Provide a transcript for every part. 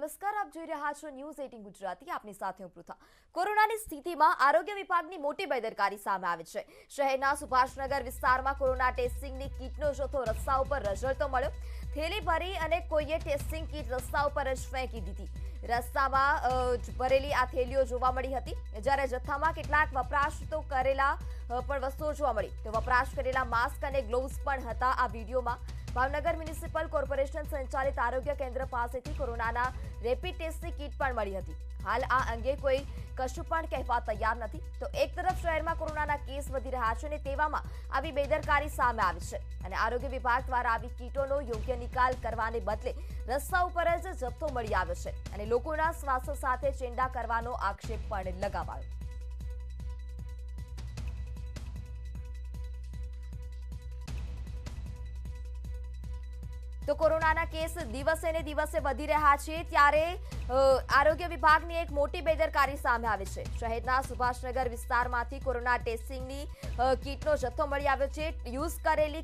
નમસ્કાર, આપ જોઈ રહ્યા છો ન્યૂઝ 18 ગુજરાતી. આપની સાથે હું પૃથા. કોરોનાની સ્થિતિમાં આરોગ્ય વિભાગની મોટી બેદરકારી સામે આવી છે. શહેરના સુભાષનગર વિસ્તારમાં કોરોના ટેસ્ટિંગની કીટનો જથ્થો રસ્તા ઉપર રઝળતો મળ્યો. થેલી ભરી અને કોઈએ ટેસ્ટિંગ કીટ રસ્તા ઉપર જ ફેંકી દીધી. રસ્તામાં ભરેલી આ થેલીઓ જોવા મળી હતી, જ્યારે જથ્થામાં કેટલાક વપરાશ તો કરેલા પણ વસ્તુઓ જોવા મળી. તો વપરાશ કરેલા માસ્ક અને ગ્લોવ્સ પણ હતા આ વિડીયોમાં. ભાવનગર મ્યુનિસિપલ કોર્પોરેશન સંચાલિત આરોગ્ય કેન્દ્ર પાસેથી કોરોનાના રેપિડ ટેસ્ટની કીટ પણ મળી હતી. હાલ આ અંગે કોઈ કશું પણ કહેવા તૈયાર નથી. તો એક તરફ શહેરમાં કોરોનાના કેસ વધી રહ્યા છે અને તેવામાં આવી બેદરકારી સામે આવી છે અને આરોગ્ય વિભાગ દ્વારા આવી કીટોનો યોગ્ય નિકાલ કરવાને બદલે રસ્તા ઉપર જ જથ્થો મળી આવ્યો છે અને લોકોના સ્વાસ્થ્ય સાથે ચેંડા કરવાનો આક્ષેપ પણ લગાવાયો. તો કોરોનાના કેસ દિવસે ને દિવસે વધી રહ્યા છે, ત્યારે આરોગ્ય વિભાગની એક મોટી બેદરકારી સામે આવી છે. શહેરના સુભાષનગર વિસ્તારમાંથી કોરોના ટેસ્ટિંગની કીટનો જથ્થો મળી આવ્યો છે. યુઝ કરેલી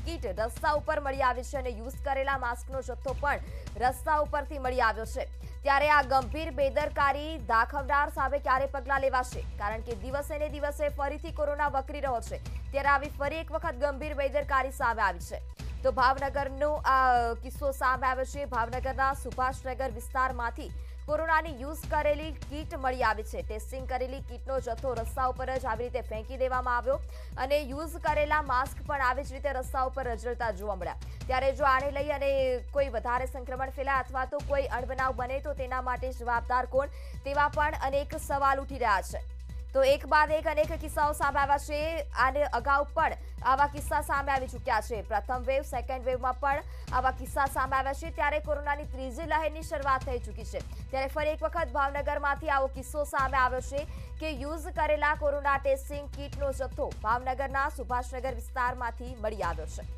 કીટ રસ્તા ઉપર મળી આવી છે અને યુઝ કરેલા માસ્કનો જથ્થો પણ રસ્તા ઉપરથી મળી આવ્યો છે. ત્યારે આ ગંભીર બેદરકારી દાખવનાર સામે ક્યારે પગલાં લેવાશે? કારણ કે દિવસે ને દિવસે ફરીથી કોરોના વકરી રહ્યો છે, ત્યારે આવી ફરી એક વખત ગંભીર બેદરકારી સામે આવી છે. તો ભાવનગરનો આ કિસ્સો સામે આવ્યો છે. ભાવનગરના સુભાષનગર વિસ્તારમાંથી કોરોનાની યુઝ કરેલી કીટ મળી આવી છે. ટેસ્ટિંગ કરેલી કીટનો જથ્થો રસ્તા ઉપર જ આવી રીતે ફેંકી દેવામાં આવ્યો અને યુઝ કરેલા માસ્ક પણ આવી જ રીતે રસ્તા ઉપર રઝળતા જોવા મળ્યા. ત્યારે જો આને લઈ અને કોઈ વધારે સંક્રમણ ફેલાય અથવા તો કોઈ અણબનાવ બને તો તેના માટે જવાબદાર કોણ, તેવા પણ અનેક સવાલ ઉઠી રહ્યા છે. તો એક બાદ એક અનેક કિસ્સાઓ સામે આવ્યા છે. આને અગાઉ પણ આવા કિસ્સા સામે આવી ચૂક્યા છે. પ્રથમ વેવ, સેકન્ડ વેવમાં પણ આવા કિસ્સા સામે આવ્યા છે. ત્યારે કોરોનાની ત્રીજી લહેરની શરૂઆત થઈ ચૂકી છે. ત્યારે ફરી એક વખત ભાવનગરમાંથી આવો કિસ્સો સામે આવ્યો છે કે યુઝ કરેલા કોરોના ટેસ્ટિંગ કીટનો જથ્થો ભાવનગરના સુભાષનગર વિસ્તારમાંથી મળી આવ્યો છે.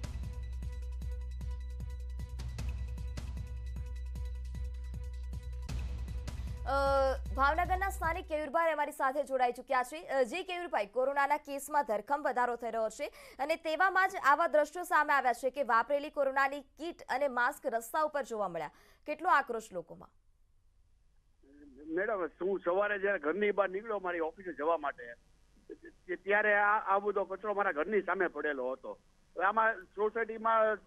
ભાવનગરના સ્થાનિક કેયુરભાઈ અમારી સાથે જોડાઈ ચૂક્યા છે. જી કેયુરભાઈ, કોરોનાના કેસમાં ધરખમ વધારો થઈ રહ્યો છે અને તેવામાં જ આવા દ્રશ્યો સામે આવ્યા છે કે વાપરેલી કોરોનાની કીટ અને માસ્ક રસ્તા ઉપર જોવા મળ્યા. કેટલો આક્રોશ લોકોમાં? મેડમ, હું સવારે જયારે ઘરની બહાર નીકળ્યો મારી ઓફિસે જવા માટે, ત્યારે આ બધો કચરો મારા ઘરની સામે પડેલો હતો. આમાં સોસાયટીમાં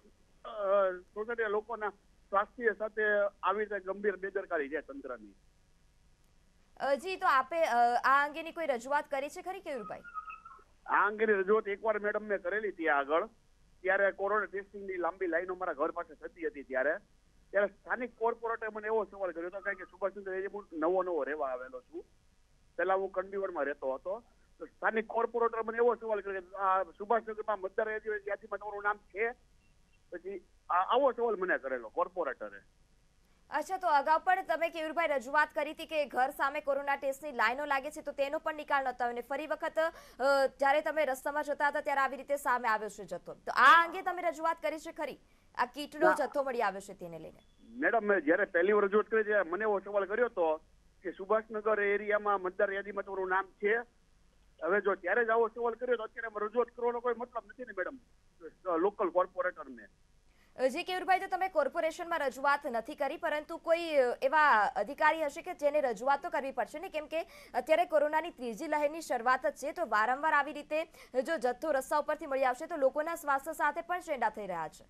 લોકોના સ્વાસ્થ્ય સાથે આવી રીતે ગંભીર બેદરકારી છે તંત્રની. જી, તો આપે આ અંગેની કોઈ રજૂઆત કરી છે ખરી કેયુરભાઈ? આ અંગેની રજૂઆત એકવાર મેડમ મેં કરેલી હતી આગળ. ત્યારે કોરોના ટેસ્ટિંગની લાંબી લાઈનો મારા ઘર પાસે થતી હતી. ત્યારે સ્થાનિક કોર્પોરેટરે મને એવો સવાલ કર્યો હતો કે સુભાષચંદ્ર એરિયામાં નવો રહેવા આવેલો છું. પહેલા હું કંડીવરમાં રહેતો હતો. તો સ્થાનિક કોર્પોરેટર મને એવો સવાલ કર્યો કે આ સુભાષનગરમાં મતદાર યાદીમાં તમારું નામ છે? પછી આવો સવાલ મને કરેલો કોર્પોરેટરે. અચ્છા, તો અગાઉ પણ તમે કેયુરભાઈ રજૂઆત કરી હતી કે ઘર સામે કોરોના ટેસ્ટની લાઈનો લાગે છે, તો તેનો પણ નિકાલ નહોતો અને ફરી વખત જ્યારે તમે રસ્તામાં જતા હતા ત્યારે આવી રીતે સામે આવ્યો છે જથ્થો. તો આ અંગે તમે રજૂઆત કરી છે ખરી? આ કીટનો જથ્થો મળી આવ્યો છે તેને લઈને? મેડમ, મેં જયારે પહેલી વાર રજૂઆત કરી ત્યારે મને એવો સવાલ કર્યો હતો કે સુભાષનગર એરિયામાં મતદાર યાદીમાં તમારું નામ છે? હવે જો ત્યારે જ આવો સવાલ કર્યો તો અત્યારે રજૂઆત કરવાનો કોઈ મતલબ નથી ને મેડમ, લોકલ કોર્પોરેટરને. જી કેયુરભાઈ, તો તમે કોર્પોરેશનમાં રજૂઆત નથી કરી, પરંતુ કોઈ એવા અધિકારી હશે કે જેને રજૂઆત તો કરવી પડશે ને, કેમ કે અત્યારે કોરોનાની ત્રીજી લહેરની શરૂઆત જ છે. તો વારંવાર આવી રીતે જો જથ્થો રસ્તા ઉપરથી મળી આવશે તો લોકોના સ્વાસ્થ્ય સાથે પણ ચેંડા થઈ રહ્યા છે.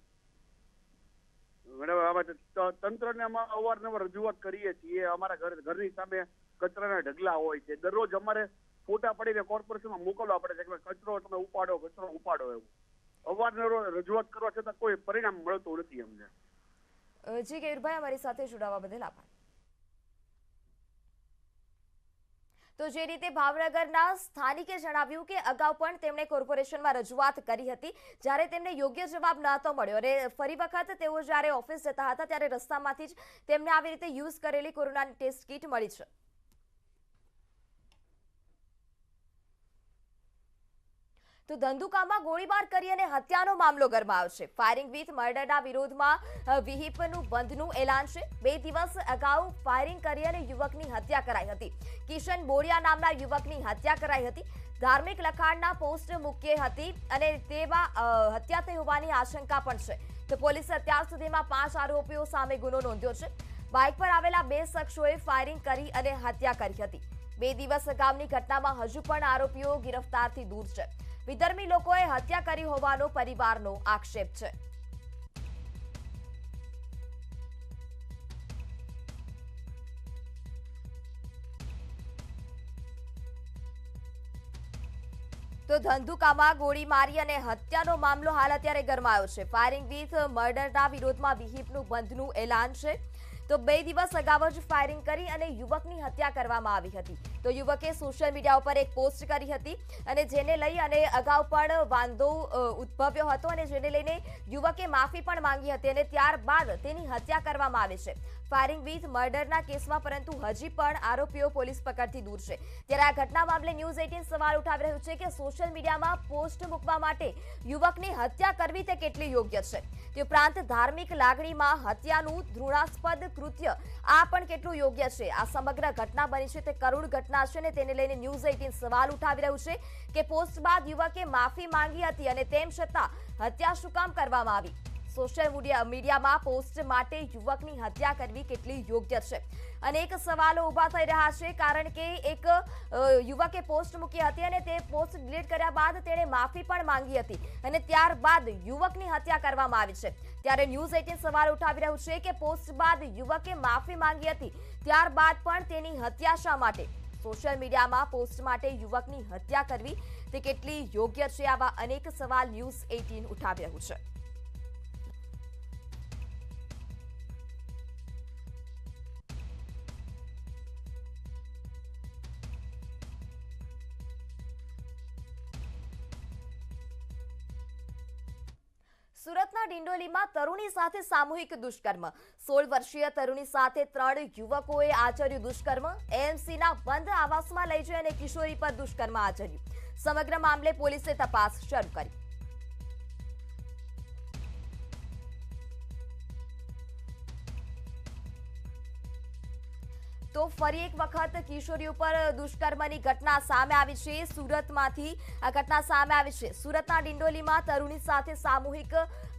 મેડમ, તંત્રને અમે અવારનવાર રજૂઆત કરીએ છીએ. અમારા ઘરની સામે કચરાના ઢગલા હોય છે. દરરોજ અમારે ફોટા પડીને કોર્પોરેશનમાં મોકલવા પડે છે કે કચરો તમે કચરો ઉપાડો એવું. અવારનવાર રજૂઆત કરવા છતાં કોઈ પરિણામ મળતું નથી અમને. જી કેયુરભાઈ, અમારી સાથે જોડાવા બદલ આભાર. તો જે રીતે ભાવનગરના સ્થાનિકે જણાવ્યું કે અગાઉ પણ તેમણે કોર્પોરેશનમાં રજૂઆત કરી હતી, જ્યારે તેમને યોગ્ય જવાબ નહોતો મળ્યો અને ફરી વખત તેઓ જ્યારે ઓફિસ જતા હતા ત્યારે રસ્તામાંથી જ તેમને આવી રીતે યુઝ કરેલી કોરોનાની ટેસ્ટ કીટ મળી છે. તો ધંધુકામાં ગોળીબાર કરી અને હત્યાનો મામલો ગરમાયો છે. ફાયરિંગ વિથ મર્ડરના વિરોધમાં વિહિપનું બંધનું એલાન છે. 2 દિવસ અગાઉ ફાયરિંગ કરી અને યુવકની હત્યા કરાઈ હતી. કિશન બોડિયા નામના યુવકની હત્યા કરાઈ હતી. ધાર્મિક લખાણના પોસ્ટ મૂકી હતી અને તેમાં હત્યા થઈ હોવાની આશંકા પણ છે. તો પોલીસે અત્યાર સુધીમાં 5 આરોપીઓ સામે ગુનો નોંધ્યો છે. બાઇક પર આવેલા 2 શખ્સોએ ફાયરિંગ કરી અને હત્યા કરી હતી. 2 દિવસ અગાઉની ઘટનામાં હજુ પણ આરોપીઓ ગિરફ્તારથી દૂર છે. વિધર્મી લોકોએ હત્યા કરી હોવાનો પરિવારનો આક્ષેપ છે. તો ધંધુકામાં ગોળી મારી અને હત્યાનો મામલો હાલ અત્યારે ગરમાયો છે. ફાયરિંગ વિથ મર્ડરના વિરોધમાં વિહિપનું બંધનું એલાન છે. તો 2 દિવસ અગાઉ જ ફાયરિંગ કરી અને યુવકની હત્યા કરવામાં આવી હતી. તો યુવકે સોશિયલ મીડિયા ઉપર એક પોસ્ટ કરી હતી અને જેને લઈ અને અગાઉ પણ વાંધો ઉદ્ભવ્યો હતો અને જેને લઈને યુવકે માફી પણ માંગી હતી અને ત્યારબાદ તેની હત્યા કરવામાં આવી છે. ફાયરિંગ વિથ મર્ડરના કેસમાં પરંતુ હજી પણ આરોપીઓ પોલીસ પકડથી દૂર છે. ત્યારે આ ઘટના મામલે ન્યૂઝ 18 સવાલ ઉઠાવી રહ્યું છે કે સોશિયલ મીડિયામાં પોસ્ટ મૂકવા માટે યુવકની હત્યા કરવી તે કેટલી યોગ્ય છે. તે ઉપરાંત ધાર્મિક લાગણીમાં હત્યાનું ઘૃણાસ્પદ કૃત્ય આ પણ કેટલું યોગ્ય છે. આ સમગ્ર ઘટના બની છે તે કરુણ ઘટના છે અને તેને લઈને ન્યૂઝ 18 સવાલ ઉઠાવી રહ્યું છે કે પોસ્ટ બાદ યુવકે માફી માંગી હતી અને તેમ છતાં હત્યા શું કામ કરવામાં આવી. સોશિયલ મીડિયામાં પોસ્ટ માટે યુવકની હત્યા કરવી કેટલી યોગ્ય છે. અનેક સવાલો ઉભા થઈ રહ્યા છે કારણ કે એક યુવકે પોસ્ટ મૂકી હતી અને તે પોસ્ટ ડિલીટ કર્યા બાદ તેણે માફી પણ માંગી હતી અને ત્યારબાદ યુવકની હત્યા કરવામાં આવી છે. ત્યારે ન્યૂઝ 18 સવાલ ઉઠાવી રહ્યું છે કે પોસ્ટ બાદ યુવકે માફી માંગી હતી ત્યારબાદ પણ તેની હત્યા શા માટે. સોશિયલ મીડિયામાં પોસ્ટ માટે યુવકની હત્યા કરવી તે કેટલી યોગ્ય છે. આવા અનેક સવાલ ન્યૂઝ 18 ઉઠાવી રહ્યું છે. સુરતના ડિંડોલીમાં તરુણી સાથે સામૂહિક દુષ્કર્મ. 16 વર્ષીય તરુણી સાથે 3 યુવકોએ આચર્યું દુષ્કર્મ. એએમસીના બંધ આવાસમાં લઈ જઈ અને કિશોરી પર દુષ્કર્મ આચર્યું. સમગ્ર મામલે પોલીસે તપાસ શરૂ કરી. તો ફરી એક વખત કિશોરી ઉપર દુષ્કર્મની ઘટના સામે આવી છે. સુરતમાંથી આ ઘટના સામે આવી છે. સુરતના ડિંડોલીમાં તરુણી સાથે સામૂહિક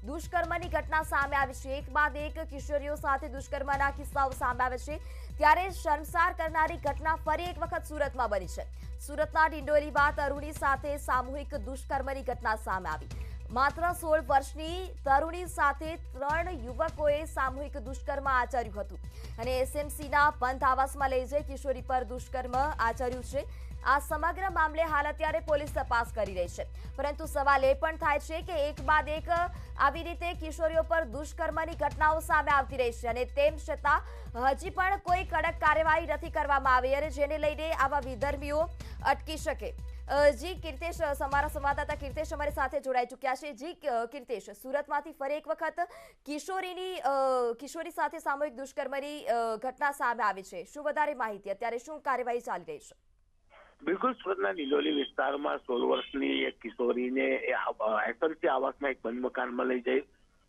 દુષ્કર્મની ઘટના સામે આવી છે. એક બાદ એક કિશોરીઓ સાથે દુષ્કર્મના કિસ્સાઓ સામે આવે છે. ત્યારે શર્મસાર કરનારી ઘટના ફરી એક વખત સુરતમાં બની છે. સુરતના ડિંડોલીમાં તરુણી સાથે સામૂહિક દુષ્કર્મની ઘટના સામે આવી. માત્ર 16 વર્ષની તરુણી સાથે 3 યુવકોએ સામૂહિક દુષ્કર્મ આચર્યું હતું અને એસએમસીના બંધ આવાસમાં લઈ જઈ કિશોરી પર દુષ્કર્મ આચર્યું છે. આ સમગ્ર મામલે હાલ અત્યારે પોલીસ તપાસ કરી રહી છે. પરંતુ સવાલ એ પણ થાય છે કે એક બાદ એક આવી રીતે કિશોરીઓ પર દુષ્કર્મની ઘટનાઓ સામે આવતી રહી છે અને તેમ છતાં હજી પણ કોઈ કડક કાર્યવાહી નથી કરવામાં આવી અને જેને લઈને આવા વિધર્મીઓ અટકી શકે. જી કીર્તેશ, અમારા સંવાદદાતા કીર્તેશ અમારી સાથે જોડાઈ ચૂક્યા છે. જી કીર્તેશ, સુરતમાંથી ફરી એક વખત કિશોરી સાથે સામૂહિક દુષ્કર્મની ઘટના સામે આવી છે. શું વધારે માહિતી, અત્યારે શું કાર્યવાહી ચાલી રહી છે? બિલકુલ, સુરતના ડિંડોલી વિસ્તારમાં 16 વર્ષની એક કિશોરીને એસએમસી આવાસમાં એક બંધ મકાનમાં લઈ જઈ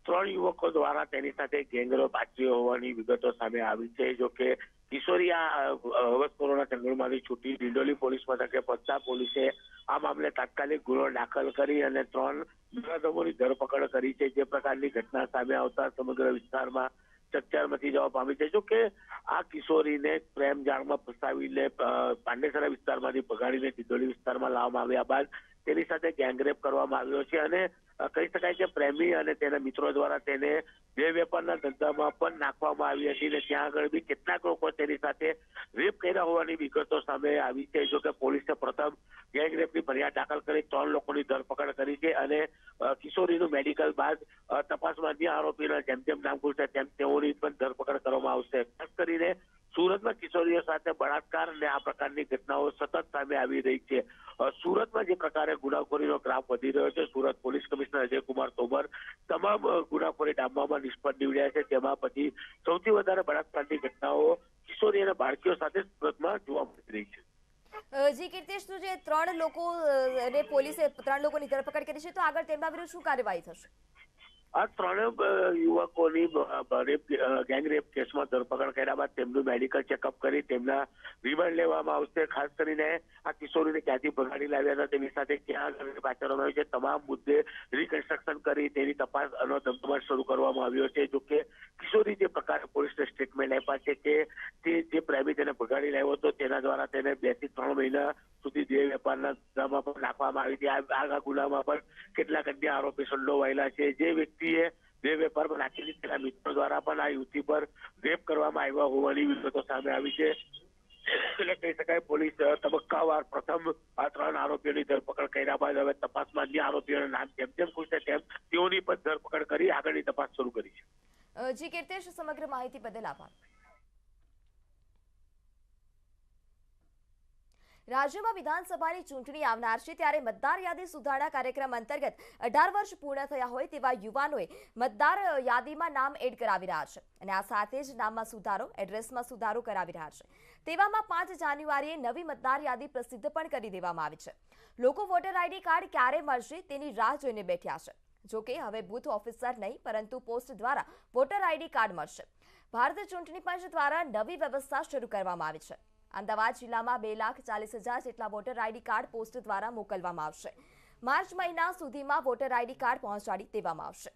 3 યુવકો દ્વારા તેની સાથે ગેંગરેપ આચર્યો હોવાની વિગતો સામે આવી છે. જો કે કિશોરી આ હવસખોરોના ચંગળમાંથી છૂટી ડિંડોલી પોલીસ મથકે પહોંચતા પોલીસે આ મામલે તાત્કાલિક ગુનો દાખલ કરી અને 3 નરાધમોની ધરપકડ કરી છે. જે પ્રકારની ઘટના સામે આવતા સમગ્ર વિસ્તારમાં ચકચાર મચી જવા પામી છે. જો કે આ કિશોરીને પ્રેમ જાળમાં ફસાવીને પાંડેસરા વિસ્તારમાંથી ભગાડીને ડિંડોલી વિસ્તારમાં લાવવામાં આવ્યા બાદ તેની સાથે ગેંગરેપ કરવામાં આવ્યો છે અને કહી શકાય કે પ્રેમી અને તેના મિત્રો દ્વારા તેને બે વેપારના ધંધામાં પણ નાખવામાં આવી હતી અને ત્યાં આગળ બી કેટલાક લોકો તેની સાથે રેપ કર્યા હોવાની વિગતો સામે આવી છે. જો કે પોલીસે પ્રથમ ગેંગરેપની ફરિયાદ દાખલ કરી 3 લોકોની ધરપકડ કરી છે અને કિશોરીનું મેડિકલ બાદ તપાસમાં અન્ય આરોપીના જેમ જેમ નામ ખુલશે તેમ તેઓની પણ ધરપકડ કરવામાં આવશે. ખાસ કરીને સુરતમાં કિશોરીઓ સાથે બળાત્કાર અને આ પ્રકારની ઘટનાઓ સતત સામે આવી રહી છે. સુરતમાં જે પ્રકારે ગુનાખોરીનો ગ્રાફ વધી રહ્યો છે, સુરત પોલીસ કમિશનર અજયકુમાર તોમર તમામ ગુનાખોરી ડામવામાં નિષ્ફળ નીવડ્યા છે. તેમાં પછી સૌથી વધારે બળાત્કારની ઘટનાઓ કિશોરી અને બાળકીઓ સાથે સુરતમાં જોવા મળી રહી છે. જી કીર્તેશ, તો જે 3 લોકો ને પોલીસે 3 લોકોની ધરપકડ કરી છે, તો આગળ તેમના વિરુદ્ધ શું કાર્યવાહી થશે? આ 3 યુવકોની ગેંગરેપ કેસમાં ધરપકડ કર્યા બાદ તેમનું મેડિકલ ચેકઅપ કરી તેમના રિમાન્ડ લેવામાં આવશે. ખાસ કરીને આ કિશોરીને ક્યાંથી ભગાડી લાવ્યા હતા, તેની સાથે ક્યાં પાછળવામાં આવ્યું છે, તમામ મુદ્દે રિકન્સ્ટ્રક્શન કરી તેની તપાસનો ધમધમાટ શરૂ કરવામાં આવ્યો છે. જો કે કિશોરી જે પ્રકારે પોલીસને સ્ટેટમેન્ટ આપ્યા છે કે તે જે પ્રેમી તેને ભગાડી લાવ્યો હતો તેના દ્વારા તેને 2 થી 3 મહિના સુધી દેહ વેપારના ગુનામાં પણ નાખવામાં આવી હતી. આ ગુનામાં પણ કેટલાક અન્ય આરોપી સંડોવાયેલા છે. જે વ્યક્તિએ દેહ વેપારમાં નાખેલી તેના મિત્રો દ્વારા પણ આ યુવતી પર રેપ કરવામાં આવ્યા હોવાની વિગતો સામે આવી છે. એટલે કહી શકાય પોલીસ તબક્કાવાર પ્રથમ આ 3 આરોપીઓની ધરપકડ કર્યા બાદ હવે તપાસમાં અન્ય આરોપીઓના નામ જેમ જેમ ખુલશે તેમ તેઓની પણ ધરપકડ કરી આગળની તપાસ શરૂ કરી છે. જી કીર્તેશ, સમગ્ર માહિતી બદલ આભાર. રાજ્યમાં વિધાનસભાની ચૂંટણી આવનાર છે ત્યારે મતદાર યાદી સુધારણા કાર્યક્રમ અંતર્ગત 18 વર્ષ પૂર્ણ થયા હોય તેવા યુવાનોએ મતદાર યાદીમાં નામ એડ કરાવી રહ્યા છે અને આ સાથે જ નામમાં સુધારો, એડ્રેસમાં સુધારો કરાવી રહ્યા છે. તેવામાં 5 જાન્યુઆરીએ નવી મતદાર યાદી પ્રસિદ્ધ પણ કરી દેવામાં આવી છે. લોકો વોટર આઈડી કાર્ડ ક્યારે મળશે તેની રાહ જોઈને બેઠ્યા છે. જોકે હવે બૂથ ઓફિસર નહીં પરંતુ પોસ્ટ દ્વારા વોટર આઈડી કાર્ડ મળશે. ભારતીય ચૂંટણી પંચ દ્વારા નવી વ્યવસ્થા શરૂ કરવામાં આવી છે. અમદાવાદ જિલ્લામાં 2,40,000 જેટલા વોટર આઈડી કાર્ડ પોસ્ટ દ્વારા મોકલવામાં આવશે. માર્ચ મહિના સુધીમાં વોટર આઈડી કાર્ડ પહોંચાડી દેવામાં આવશે.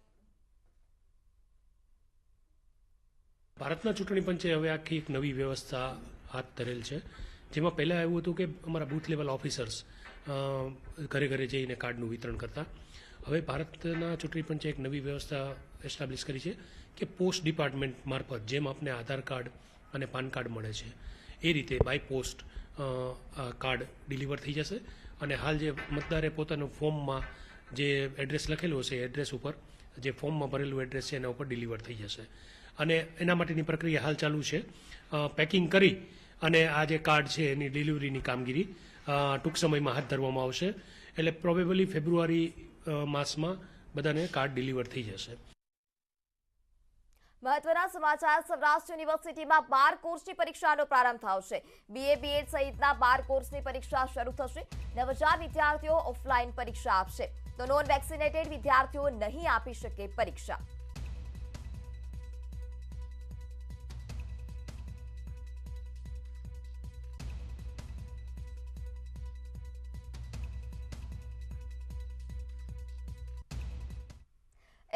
ભારતના ચૂંટણી પંચે હવે આખી એક નવી વ્યવસ્થા હાથ ધરેલ છે, જેમાં પહેલાં એવું હતું કે અમારા બૂથ લેવલ ઓફિસર્સ ઘરે ઘરે જઈને કાર્ડનું વિતરણ કરતા. હવે ભારતના ચૂંટણી પંચે એક નવી વ્યવસ્થા એસ્ટાબ્લિશ કરી છે કે પોસ્ટ ડિપાર્ટમેન્ટ મારફત જેમ આપને આધાર કાર્ડ અને પાન કાર્ડ મળે છે એ રીતે બાય પોસ્ટ કાર્ડ ડિલિવર થઈ જશે અને હાલ જે મતદારે પોતાનું ફોર્મમાં જે એડ્રેસ લખેલું હશે એ એડ્રેસ ઉપર જે ફોર્મમાં ભરેલું એડ્રેસ છે એના ઉપર ડિલિવર થઈ જશે અને એના માટેની પ્રક્રિયા હાલ ચાલુ છે. પેકિંગ કરી અને આ જે કાર્ડ છે એની ડિલિવરીની કામગીરી ટૂંક સમયમાં હાથ ધરવામાં આવશે. એટલે પ્રોબેબલી ફેબ્રુઆરી માસમાં બધાને કાર્ડ ડિલિવર થઈ જશે. મહત્વના સમાચાર. સૌરાષ્ટ્ર યુનિવર્સિટીમાં 12 કોર્સની પરીક્ષાનો પ્રારંભ થશે. BA, BEd સહિતના 12 કોર્સની પરીક્ષા શરૂ થશે. 9,000 વિદ્યાર્થીઓ ઓફલાઈન પરીક્ષા આપશે તો નોન વેક્સિનેટેડ વિદ્યાર્થીઓ નહીં આપી શકે પરીક્ષા.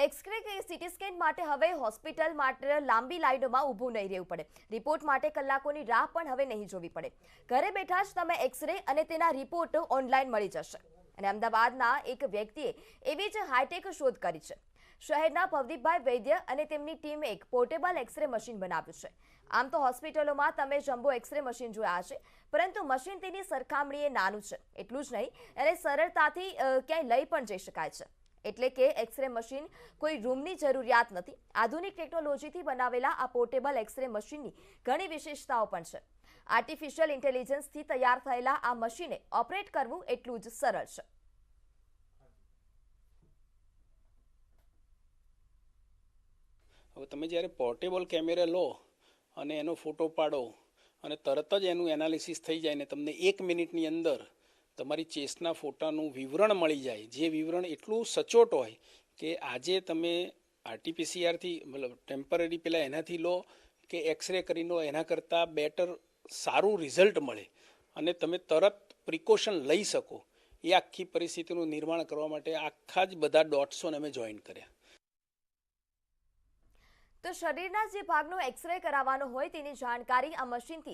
એક્સરે કે સીટી સ્કેન માટે હવે હોસ્પિટલ માટે લાંબી લાઈનોમાં ઊભું નહીં રહેવું પડે. રિપોર્ટ માટે કલાકોની રાહ પણ હવે નહીં જોવી પડે. ઘરે બેઠા જ તમે એક્સરે અને તેના રિપોર્ટ ઓનલાઈન મળી જશે. અને અમદાવાદના એક વ્યક્તિએ એવી જ હાઈટેક શોધ કરી છે. શહેરના ભવદીપભાઈ વૈદ્ય અને તેમની ટીમે એક પોર્ટેબલ એક્સરે મશીન બનાવ્યું છે. આમ તો હોસ્પિટલોમાં તમે જમ્બો એક્સરે મશીન જોયા છે, પરંતુ મશીન તેની સરખામણીએ નાનું છે. એટલું જ નહીં, એને સરળતાથી ક્યાંય લઈ પણ જઈ શકાય છે. એટલે કે એક્સરે મશીન કોઈ રૂમની જરૂરિયાત નથી. આધુનિક ટેકનોલોજીથી બનાવેલા આ પોર્ટેબલ એક્સરે મશીનની ઘણી વિશેષતાઓ પણ છે. આર્ટિફિશિયલ ઇન્ટેલિજન્સથી તૈયાર થયેલા આ મશીને ઓપરેટ કરવું એટલું જ સરળ છે. હવે તમે જ્યારે પોર્ટેબલ કેમેરા લો અને એનો ફોટો પાડો અને તરત જ એનું એનાલિસિસ થઈ જાય ને તમને 1 મિનિટની અંદર તમારી ચેસ્ટના ફોટાનું વિવરણ મળી જાય, જે વિવરણ એટલું સચોટ હોય કે આજે તમે RT-PCR મતલબ ટેમ્પરરી પહેલાં એનાથી લો કે એક્સરે કરી લો એના કરતાં બેટર સારું રિઝલ્ટ મળે અને તમે તરત પ્રિકોશન લઈ શકો. એ આખી પરિસ્થિતિનું નિર્માણ કરવા માટે આખા જ બધા ડોટ્સોને અમે જોઈન કર્યા. તો શરીરના જે ભાગનો એક્સરે કરાવવાનો હોય તેની જાણકારી આ મશીનથી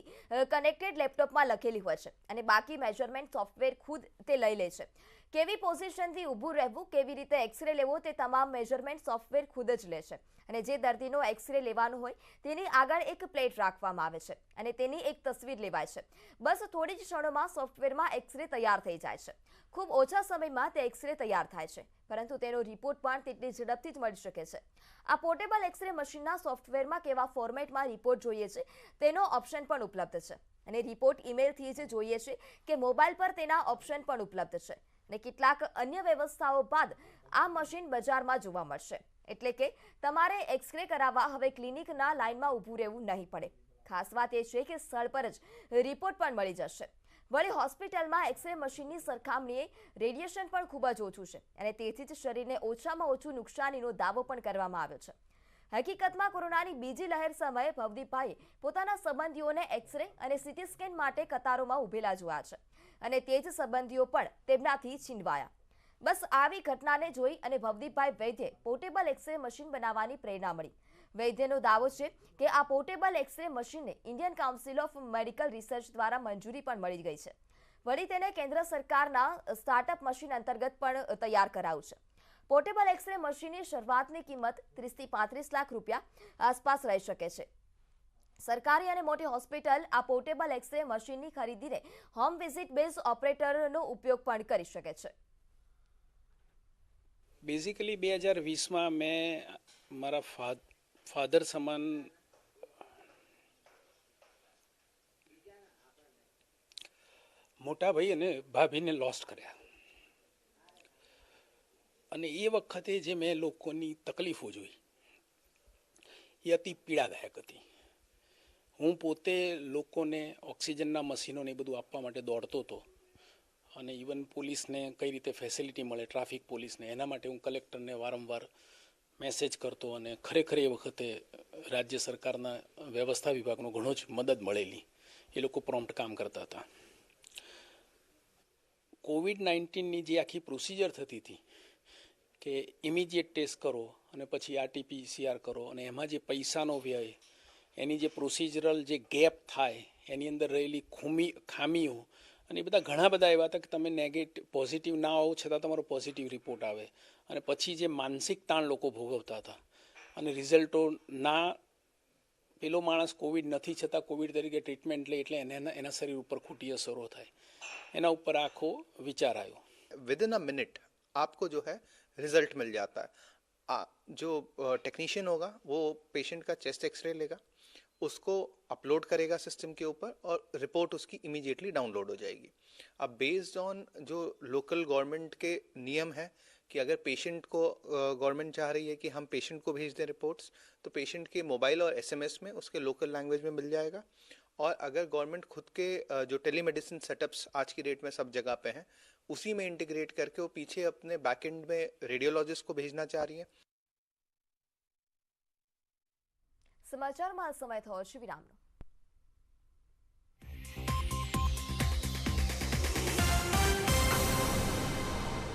કનેક્ટેડ લેપટોપમાં લખેલી હોય છે અને બાકી મેજરમેન્ટ સોફ્ટવેર ખુદ તે લઈ લે છે. કેવી પોઝિશનથી ઊભું રહેવું, કેવી રીતે એક્સરે લેવો તે તમામ મેજરમેન્ટ સોફ્ટવેર ખુદ જ લે છે. અને જે દર્દીનો એક્સરે લેવાનો હોય તેની આગળ એક પ્લેટ રાખવામાં આવે છે અને તેની એક તસવીર લેવાય છે. બસ થોડી જ ક્ષણોમાં સોફ્ટવેરમાં એક્સરે તૈયાર થઈ જાય છે. ખૂબ ઓછા સમયમાં તે એક્સરે તૈયાર થાય છે, પરંતુ તેનો રિપોર્ટ પણ તેટલી ઝડપથી જ મળી શકે છે. આ પોર્ટેબલ એક્સરે મશીનના સોફ્ટવેરમાં કેવા ફોર્મેટમાં રિપોર્ટ જોઈએ છે તેનો ઓપ્શન પણ ઉપલબ્ધ છે અને રિપોર્ટ ઈમેલથી જ જોઈએ છે કે મોબાઈલ પર તેના ઓપ્શન પણ ઉપલબ્ધ છે અને કેટલાક અન્ય વ્યવસ્થાઓ બાદ આ મશીન બજારમાં જોવા મળશે. એટલે કે તમારે એક્સરે કરાવવા હવે ક્લિનિકના લાઇનમાં ઊભું રહેવું નહીં પડે. ખાસ વાત એ છે કે સ્થળ પર જ રિપોર્ટ પણ મળી જશે. વળી હોસ્પિટલમાં એક્સરે મશીનની સરખામણીએ રેડિયેશન પણ ખૂબ જ ઓછું છે અને તેથી જ શરીરને ઓછામાં ઓછું નુકસાનીનો દાવો પણ કરવામાં આવ્યો છે. હકીકતમાં કોરોનાની બીજી લહેર સમયે ભવદીપભાઈએ પોતાના સંબંધીઓને એક્સરે અને સીટી સ્કેન માટે કતારોમાં ઊભેલા જોયા છે અને તે જ સંબંધીઓ પણ તેમનાથી છીનવાયા. બસ આવી ઘટનાને જોઈ અને ભવદીપભાઈ વૈદ્યે પોર્ટેબલ એક્સરે મશીન બનાવવાની પ્રેરણા મળી. વૈદ્યનો દાવો છે કે આ પોર્ટેબલ એક્સ-રે મશીનને Indian council of medical research દ્વારા મંજૂરી પણ મળી ગઈ છે. વળી તેને કેન્દ્ર સરકારના સ્ટાર્ટઅપ મશીન અંતર્ગત પણ તૈયાર કરાયું છે. પોર્ટેબલ એક્સ-રે મશીનની શરૂઆતની કિંમત 30 થી 35 લાખ રૂપિયા આસપાસ રહી શકે છે. સરકારી અને મોટી હોસ્પિટલ આ પોર્ટેબલ એક્સ-રે મશીનની ખરીદીને હોમ વિઝિટ બેઝ ઓપરેટરનો ઉપયોગ પણ કરી શકે છે. બેઝિકલી 2020માં મેં મારા ફાધર સમાન મોટા ભાઈ અને ભાભીને લોસ્ટ કર્યા, અને એ વખતે જે મેં લોકોની તકલીફો જોઈ એ અતિ પીડાદાયક હતી. હું પોતે લોકોને ઓક્સિજનના મશીનોને એ બધું આપવા માટે દોડતો હતો, અને ઇવન પોલીસને કઈ રીતે ફેસિલિટી મળે, ટ્રાફિક પોલીસને, એના માટે હું કલેક્ટરને વારંવાર મેસેજ કરતો, અને ખરેખર એ વખતે રાજ્ય સરકારના વ્યવસ્થા વિભાગનો ઘણો જ મદદ મળેલી. એ લોકો પ્રોમ્પ્ટ કામ કરતા હતા. કોવિડ-19ની જે આખી પ્રોસિજર થતી હતી કે ઇમિડિયેટ ટેસ્ટ કરો અને પછી RT-PCR કરો, અને એમાં જે પૈસાનો વ્યય, એની જે પ્રોસિજરલ જે ગેપ થાય, એની અંદર રહેલી ખામીઓ, અને એ બધા ઘણા બધા એવા હતા કે તમે પોઝિટિવ ના આવો છતાં તમારો પોઝિટિવ રિપોર્ટ આવે, અને પછી જે માનસિક તાણ લોકો ભોગવતા હતા, અને રિઝલ્ટો ના, પેલો માણસ કોવિડ નથી છતાં કોવિડ તરીકે ટ્રીટમેન્ટ લે એટલે એના શરીર ઉપર ખોટી અસરો થાય, એના ઉપર આખો વિચાર આવ્યો. विद इन अ मिनट आपको जो है रिजल्ट मिल जाता है. जो टेक्नीशियन होगा वो पेशेंट का चेस्ट एक्सरे लेगा, उसको अपलोड करेगा सिस्टम के ऊपर और रिपोर्ट उसकी इमीडिएटली डाउनलोड हो जाएगी. अब बेस्ड ऑन जो लोकल गवर्नमेंट के नियम है कि अगर पेशेंट को गवर्नमेंट चाह रही है कि हम पेशेंट को भेज दें रिपोर्ट्स, तो पेशेंट के मोबाइल और SMS में उसके लोकल लैंग्वेज में मिल जाएगा. और अगर गवर्नमेंट खुद के जो टेलीमेडिसिन सेटअप्स आज की डेट में सब जगह पे हैं, उसी में इंटीग्रेट करके वो पीछे अपने बैकएंड में रेडियोलॉजिस्ट को भेजना चाह रही है. સમાચારમાં સમય થયો છે વિરામનો.